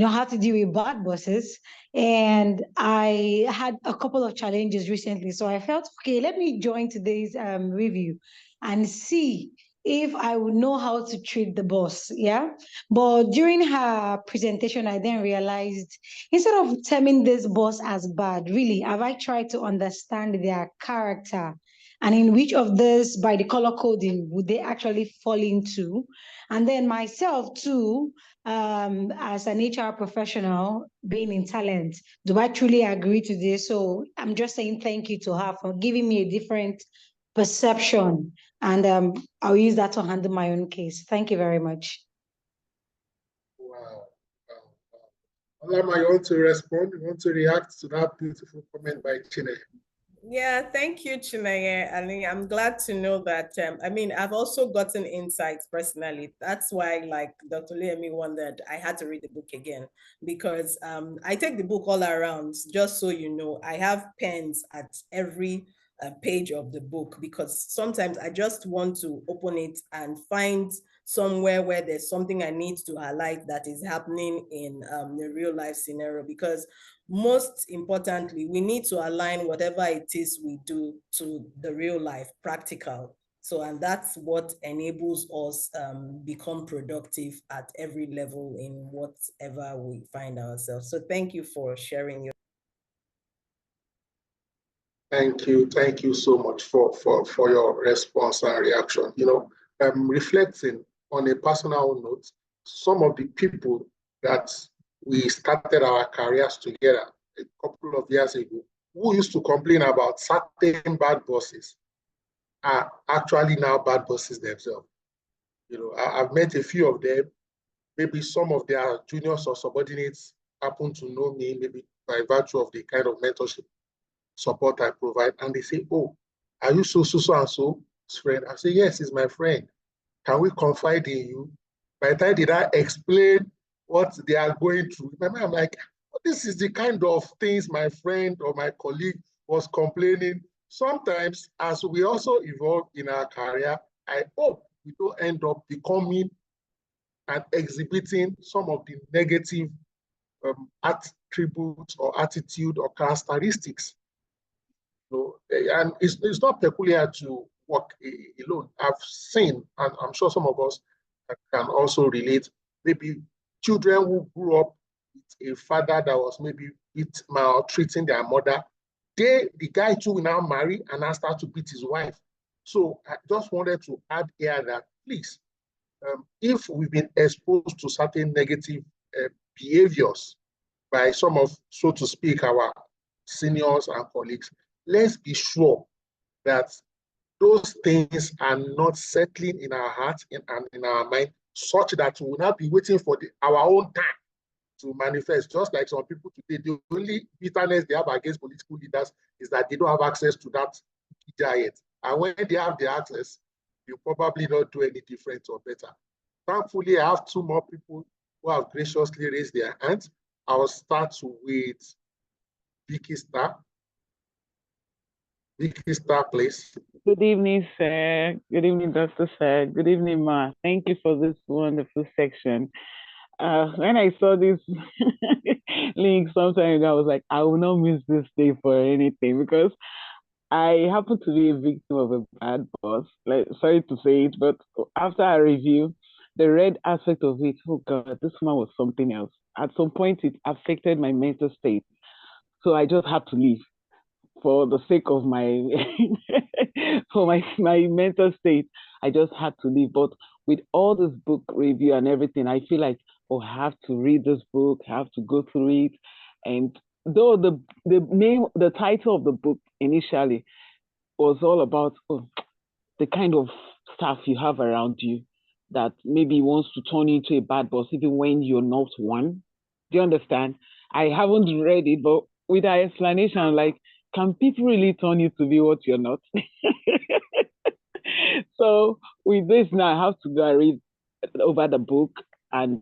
how to deal with bad bosses. And I had a couple of challenges recently. So I felt, okay, let me join today's review and see if I would know how to treat the boss, yeah? But during her presentation, I then realized, instead of terming this boss as bad, really, have I tried to understand their character? And in which of this, by the color coding, would they actually fall into? And then myself too, as an HR professional, being in talent, do I truly agree to this? So I'm just saying thank you to her for giving me a different perception, and I'll use that to handle my own case. Thank you very much. Wow. Olama, you want to respond? You want to react to that beautiful comment by Chine? Yeah, thank you, Chineye. I'm glad to know that. I've also gotten insights personally. That's why, like Dr. Liemi wondered, I had to read the book again because I take the book all around. Just so you know, I have pens at every page of the book because sometimes I just want to open it and find somewhere where there's something I need to highlight that is happening in the real life scenario. Because most importantly, we need to align whatever it is we do to the real life, practical. So, and that's what enables us become productive at every level in whatever we find ourselves. So thank you for sharing your. Thank you so much for your response and reaction. Reflecting on a personal note, some of the people that we started our careers together a couple of years ago, who used to complain about certain bad bosses, are actually now bad bosses themselves. I've met a few of them. Maybe some of their juniors or subordinates happen to know me, maybe by virtue of the kind of mentorship support I provide. And they say, oh, are you so and so friend? I say, yes, he's my friend. Can we confide in you? By the time did I explain what they are going through, I'm like, this is the kind of things my friend or my colleague was complaining. Sometimes, as we also evolve in our career, I hope we don't end up becoming and exhibiting some of the negative attributes or attitude or characteristics. And it's not peculiar to work alone. I've seen, and I'm sure some of us can also relate, maybe children who grew up with a father that was maybe maltreating their mother. The guy too will now marry and now start to beat his wife. So I just wanted to add here that, please, if we've been exposed to certain negative behaviors by some of, so to speak, our seniors and colleagues, let's be sure that those things are not settling in our hearts and in our mind, such that we will not be waiting for our own time to manifest. Just like some people today, the only bitterness they have against political leaders is that they don't have access to that giant. And when they have the access, you probably not do any different or better. Thankfully, I have two more people who have graciously raised their hands. I will start with Vicky Star. Vicky Star, please. Good evening, sir. Good evening, Dr. Sir. Good evening, Ma. Thank you for this wonderful section. When I saw this link sometime ago, I was like, I will not miss this day for anything because I happen to be a victim of a bad boss. Like, sorry to say it, but after I review, the red aspect of it, oh God, this man was something else. At some point, it affected my mental state. So I just had to leave for the sake of my for my mental state. I just had to leave. But with all this book review and everything, I feel like, oh, I have to read this book, I have to go through it. And though the title of the book initially was all about the kind of staff you have around you that maybe wants to turn you into a bad boss even when you're not one. Do you understand? I haven't read it, but with our explanation, I'm like, can people really turn you to be what you're not? So with this now, I have to go and read over the book and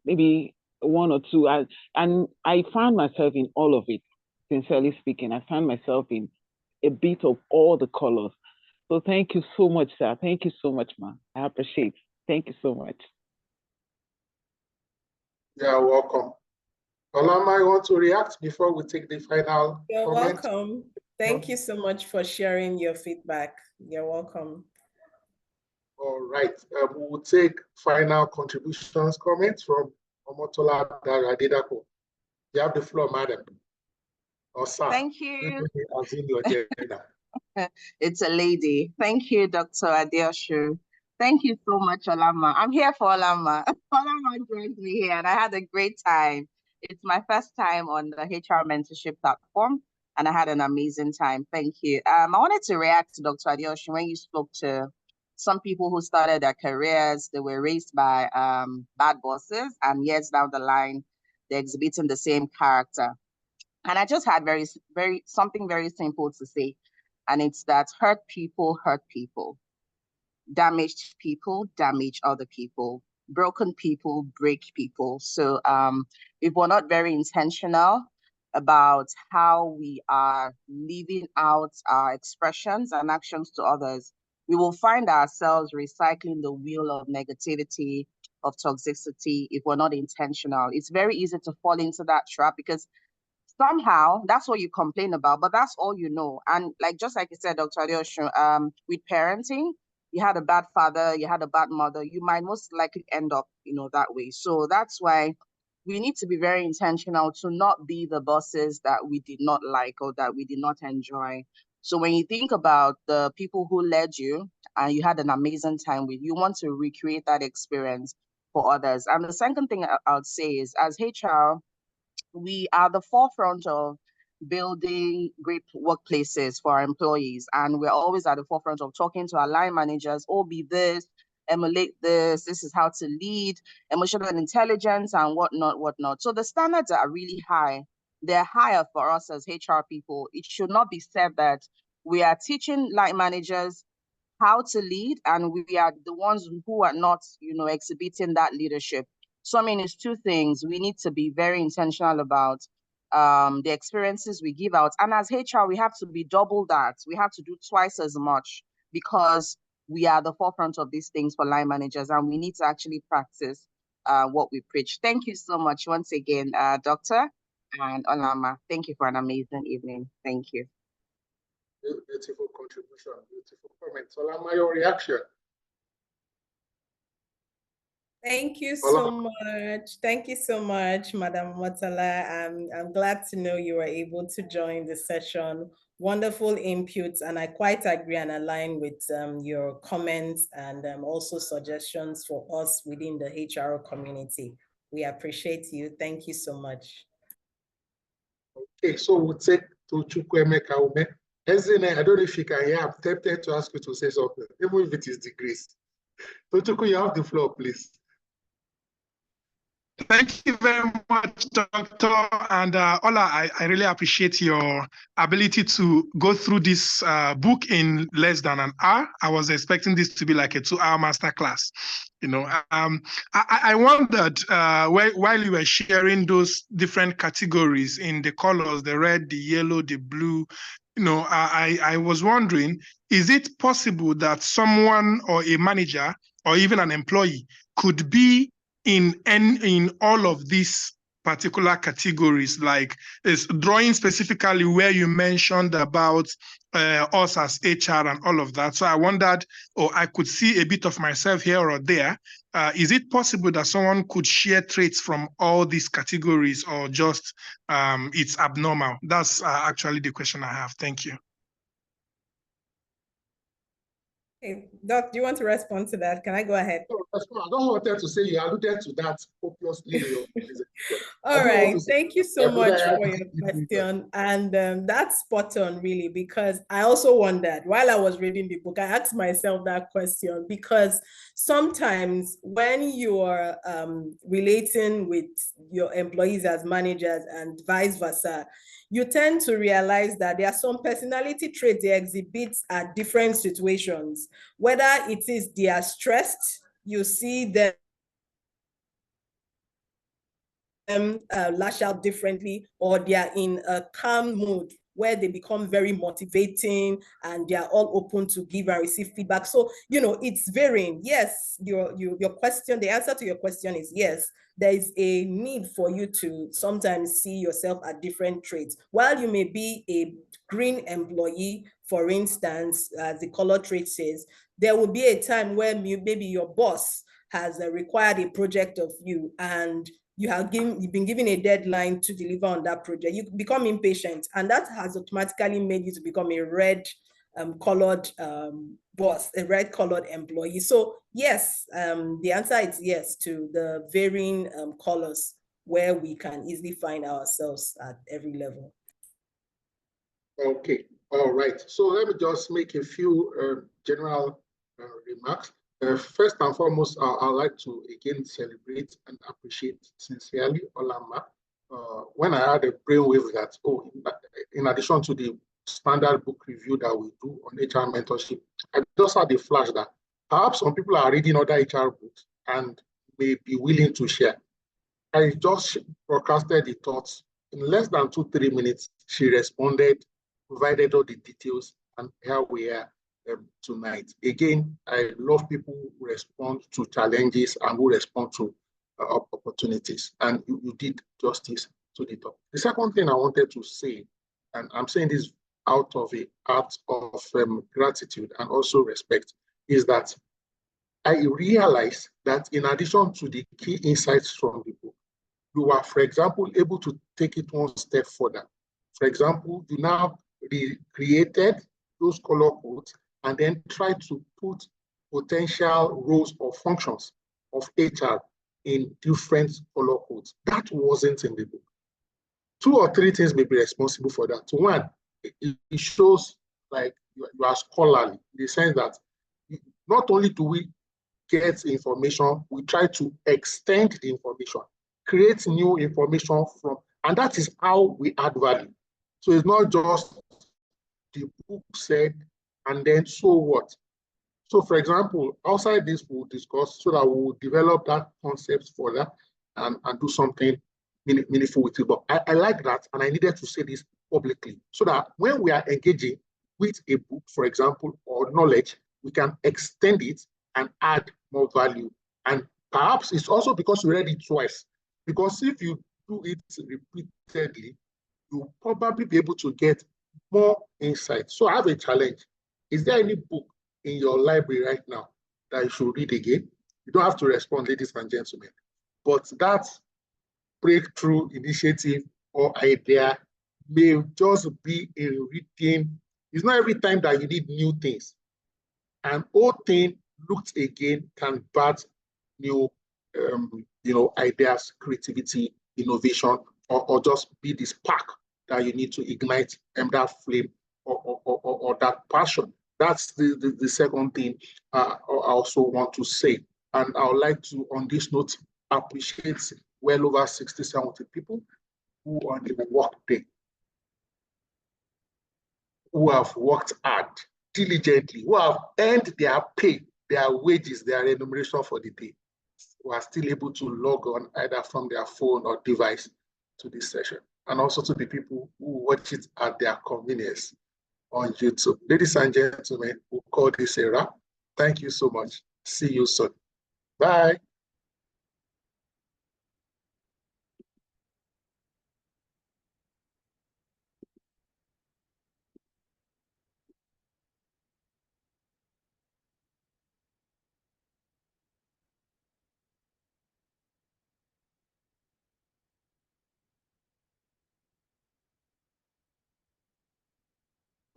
maybe one or two. And I found myself in all of it, sincerely speaking. I found myself in a bit of all the colors. So thank you so much, sir. Thank you so much, ma. I appreciate it. Thank you so much. You're welcome. Olama, you want to react before we take the final You're comment? welcome. Thank you so much for sharing your feedback. You're welcome. All right. We will take final contributions, comments from Omotola Adedako. You have the floor, madam. Or sir. Thank you. Your gender. It's a lady. Thank you, Dr. Adeosu. Thank you so much, Olama. I'm here for Olama. Olama joined me here and I had a great time. It's my first time on the HR mentorship platform and I had an amazing time. Thank you. I wanted to react to Dr. Adeosu when you spoke to some people who started their careers. They were raised by bad bosses and years down the line, they're exhibiting the same character. And I just had something very simple to say. And it's that hurt people, damaged people, damage other people, broken people, break people. So if we're not very intentional about how we are living out our expressions and actions to others, we will find ourselves recycling the wheel of negativity, of toxicity, if we're not intentional. It's very easy to fall into that trap because somehow that's what you complain about, but that's all you know. And just like you said, Dr. Adeosun, with parenting, you had a bad father, you had a bad mother, you might most likely end up, that way. So that's why we need to be very intentional to not be the bosses that we did not like or that we did not enjoy. So when you think about the people who led you and you had an amazing time with, you want to recreate that experience for others. And the second thing I would say is, as HR, we are the forefront of building great workplaces for our employees. And we're always at the forefront of talking to our line managers, be this, emulate this is how to lead, emotional intelligence and whatnot. So the standards are really high. They're higher for us as HR people. It should not be said that we are teaching line managers how to lead and we are the ones who are not, exhibiting that leadership. So, I mean, it's two things. We need to be very intentional about the experiences we give out. And as HR, we have to be double that. We have to do twice as much because we are the forefront of these things for line managers and we need to actually practice what we preach. Thank you so much once again, Dr. and Olama. Thank you for an amazing evening. Thank you. Beautiful contribution, beautiful comment. Olama, your reaction? Thank you so much. Thank you so much, Madam Motala. I'm glad to know you were able to join the session. Wonderful inputs, and I quite agree and align with your comments and also suggestions for us within the HR community. We appreciate you. Thank you so much. Okay, so we'll take to Chukwuemeka Ume. Ezine, I don't know if you can hear. I'm tempted to ask you to say something, even if it is degrees. So Chukwu, you have the floor, please. Thank you very much, Doctor. And Ola, I really appreciate your ability to go through this book in less than an hour. I was expecting this to be like a 2-hour masterclass. I wondered while you were sharing those different categories in the colors, the red, the yellow, the blue, I was wondering, is it possible that someone or a manager or even an employee could be in all of these particular categories, like is drawing specifically where you mentioned about us as HR and all of that. So I wondered, or I could see a bit of myself here or there. Is it possible that someone could share traits from all these categories, or just it's abnormal? That's actually the question I have. Thank you. Hey, Doc, do you want to respond to that? Can I go ahead? No, I don't want to say you alluded to that obviously. All right, thank you so much for your question. And that's spot on, really, because I also wondered, while I was reading the book, I asked myself that question, because sometimes when you're relating with your employees as managers and vice versa, you tend to realize that there are some personality traits they exhibit at different situations. Whether it is they are stressed, you see them lash out differently, or they are in a calm mood where they become very motivating and they are all open to give and receive feedback. So, it's varying. Yes, your question, the answer to your question is yes. There is a need for you to sometimes see yourself at different traits. While you may be a green employee, for instance, as the color trait says, there will be a time when maybe your boss has required a project of you and you've been given a deadline to deliver on that project. You become impatient, and that has automatically made you to become a red colored boss, a red colored employee. So yes, the answer is yes to the varying colors where we can easily find ourselves at every level. Okay, all right. So let me just make a few general remarks. First and foremost, I'd like to again celebrate and appreciate sincerely Olama when I had a brainwave that, oh, in addition to the standard book review that we do on HR mentorship, I just had a flash that perhaps some people are reading other HR books and may be willing to share. I just broadcasted the thoughts. In less than 2-3 minutes, she responded, provided all the details, and here we are tonight. Again, I love people who respond to challenges and who respond to opportunities, and you did justice to the topic. The second thing I wanted to say, and I'm saying this out of a heart of gratitude and also respect, is that I realized that in addition to the key insights from the book, you are, for example, able to take it one step further. For example, you now recreated those color codes and then try to put potential roles or functions of HR in different color codes. That wasn't in the book. 2 or 3 things may be responsible for that. So one, it shows like you are scholarly in the sense that not only do we get information, we try to extend the information, create new information from, and that is how we add value. So it's not just the book said, and then so what? So for example, outside this, we'll discuss so that we'll develop that concept further and do something meaningful with it. But I like that, and I needed to say this publicly so that when we are engaging with a book, for example, or knowledge, we can extend it and add more value. And perhaps it's also because you read it twice. Because if you do it repeatedly, you'll probably be able to get more insight. So I have a challenge. Is there any book in your library right now that you should read again? You don't have to respond, ladies and gentlemen. But that breakthrough initiative or idea may just be a reading. It's not every time that you need new things. An old thing looked again can birth new ideas, creativity, innovation, or just be the spark that you need to ignite that flame or that passion. That's the second thing I also want to say. And I would like to, on this note, appreciate well over 60, 70 people who on the work day, who have worked hard, diligently, who have earned their pay, their wages, their remuneration for the day, who are still able to log on either from their phone or device to this session. And also to the people who watch it at their convenience on YouTube. Ladies and gentlemen, we'll call this a wrap. Thank you so much. See you soon. Bye.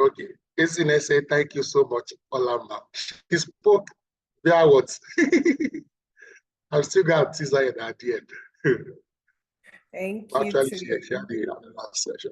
Okay. Ezine said, thank you so much, Olama. He spoke their words. I'm still going to tease her at the end. Thank you. Actually, she had the last session.